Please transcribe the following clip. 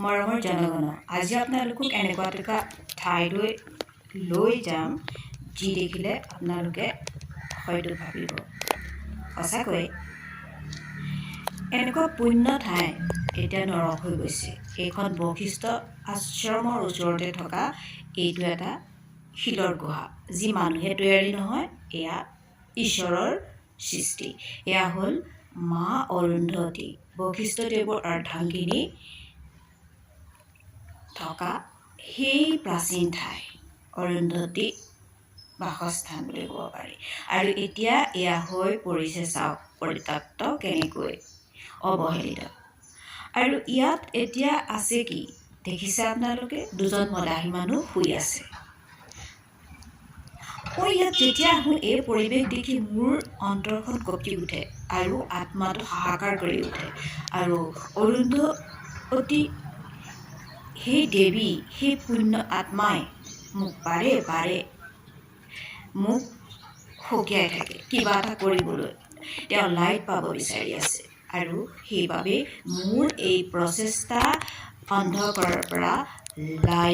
মৰমৰ জনগণ, আজি আপোনালোকক এনেকুৱা এটা ঠাইলৈ লৈ যাম যি দেখিলে আপোনালোকে হয়তো ভাবিব সঁচাকৈ এনেকুৱা পুণ্য ঠাই এতিয়া নৰক হৈ গৈছে। এইখন বশিষ্ঠ আশ্ৰমৰ ওচৰতে থকা এইটো এটা শিলৰ গুহা, যি মানুহে তৈয়াৰী নহয়, এয়া ঈশ্বৰৰ সৃষ্টি। এয়া হ'ল মা অৰুন্ধতী, বশিষ্ঠদেৱৰ অৰ্ধাংগিনী থকা সেই প্ৰাচীন ঠাই, অৰুন্ধতী বাসস্থান বুলি ক'ব পাৰি। আৰু এতিয়া এয়া হৈ পৰিছে চাওক পৰিত্যক্ত, কেনেকৈ অৱহেলিত। আৰু ইয়াত এতিয়া আছে কি দেখিছে আপোনালোকে, দুজন মদাহী মানুহ শুই আছে। ইয়াত যেতিয়া আহোঁ এই পৰিৱেশ দেখি মোৰ অন্তৰখন কঁপি উঠে আৰু আত্মাটো হাহাকাৰ কৰি উঠে। আৰু অৰুন্ধতী সেই দেৱী, সেই পুণ্য আত্মাই মোক বাৰে বাৰে মোক সকীয়াই থাকে কিবা এটা কৰিবলৈ। তেওঁ লাইট পাব বিচাৰি আছে আৰু সেইবাবে মোৰ এই প্ৰচেষ্টা অন্ধকাৰৰ পৰা লাইট